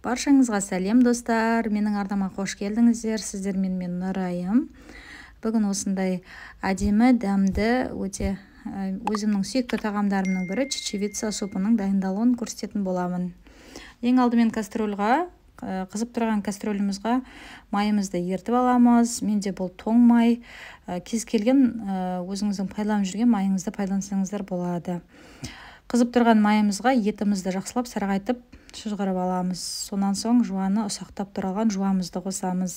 Баршаңызға сәлем достар, менің арнама қош келдіңіздер. Сіздермен мен Нұрайым. Бүгін осындай әдемі, дәмді, өте өзімнің сүйікті тағамдарымның бірі чечевица супының дайындалуын көрсететін боламын. Ең алдымен кастрөлға, қызып тұрған кастрөлімізге майымызды ертіп аламыз. Менде бұл тоң май, кез келген өзіңіздің пайдаланып жүрген майыңызды пайдалансаңыздар болады. Қызып тұрған майымызға етімізді жақсылап сарғайтып шыжғырып аламыз. Сонан соң жуаны ұсақтап тұрған жуамызды қосамыз.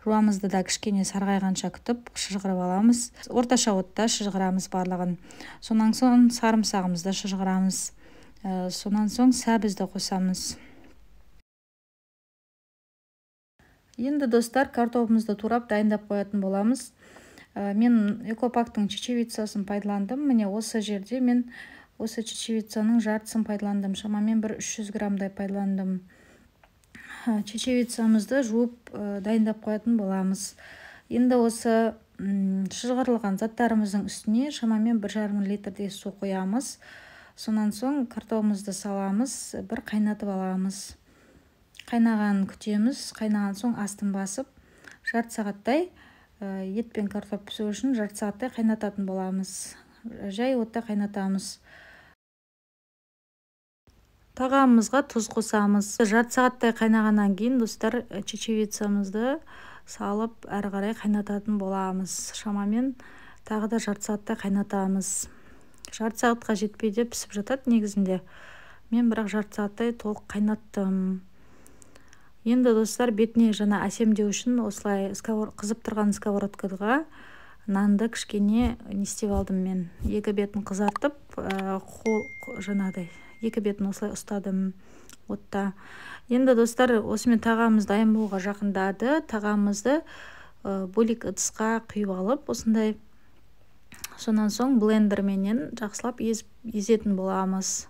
Жуамызды да кішкене сарғайғанша күтіп шыжғырып аламыз. Орташа отта шыжғырамыз барлығын. Сонан соң сарымсағымызды шыжғырамыз. Сонан соң сәбізді қосамыз. Енді достар, картопымызды турап дайындап қоятын боламыз. Мен экопактың чечевицасын пайдаландым. Міне осы жерде мен осы чечевицаның жартысын пайдаландым. Шамамен бір 300 граммдай пайдаландым. Чечевицамызды жуып дайындап қоятын боламыз. Енді осы шыжғырылған заттарымыздың үстіне шамамен 1,5 литрдей су қоямыз. Сонан соң картопымызды саламыз, бір қайнатып аламыз. Қайнаған күтеміз. Қайнаған соң астын басып, жарты сағаттай ет пен картоп пісу үшін жарты сағаттай қайнататын боламыз. Жай отта қайнатамыз. Тағамымызға тұз қосамыз. Жарты сағаттай қайнағаннан кейін достар чечевицамызды салып әрі қарай қайнататын боламыз. Шамамен тағы да жарты сағаттай қайнатамыз. Жарты сағатқа жетпейді пісіп жатады негізінде. Мен бірақ жарты сағаттай толық қайнаттым. Енді достар бетіне жаңа әсемдеу үшін осылай қызып тұрған сковородкаға нанды кішкене не істеп алдым мен. Екі бетін қызартып, жаңағыдай екі бетін осылай ұстадым отта. Енді достар, осымен тағамыз дайын болуға жақындады. Тағамызды бөлек ыдысқа құйып алып, осындай сонан соң блендерменен жақсылап езетін боламыз.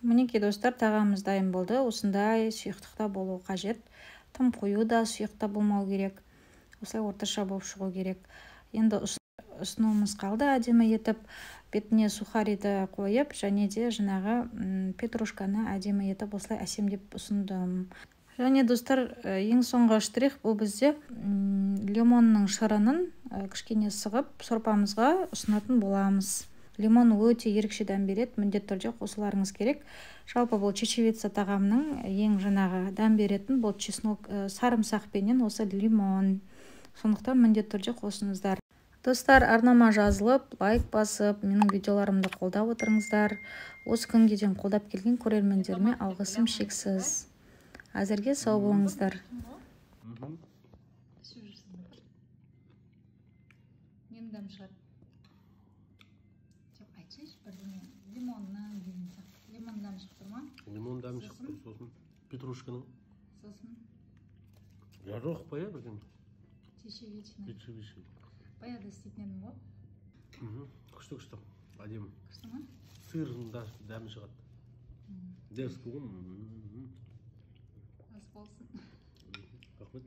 Мінекей достар, тағамыз дайын болды. Осындай сұйықтықта болу қажет. Тым қою да сұйықта болмау керек. Осылай орташа болып шығу керек. Енді ұсынуымыз қалды әдемі етіп. Бетіне сухариді қойып, және де жаңағы петрушканы әдемі етіп осылай әсемдеп ұсындым. Және достар, ең соңғы штрих бұл бізде лимонның шырынын кішкене сығып сорпамызға ұсынатын боламыз. Лимон өте ерекше дәм береді, міндетті түрде қосуларыңыз керек. Жалпы бұл чечевица тағамның ең жаңағы дәм беретін бұл чеснок, сарымсақпенен осы лимон. Сондықтан міндетті түрде қосыңыздар. Достар, арнама жазылып, лайк басып, менің видеоларымды қолдап отырыңыздар. Осы күнге дейін қолдап келген көрермендеріме алғысым шексіз. Әзірге сау болыңыздар. Лимон дәмі шығып тұр ма? Лимон дәмі шығып тұр, сосын петрушканың. Сосын? Жарық па я бірден? Чечевичный. Баяғыда істейтін едім ғой. Күшті. Әдемі. Күшті ма? Сырдың дәмі шығады. Дәріс болған. Ас болсын. Рахмет.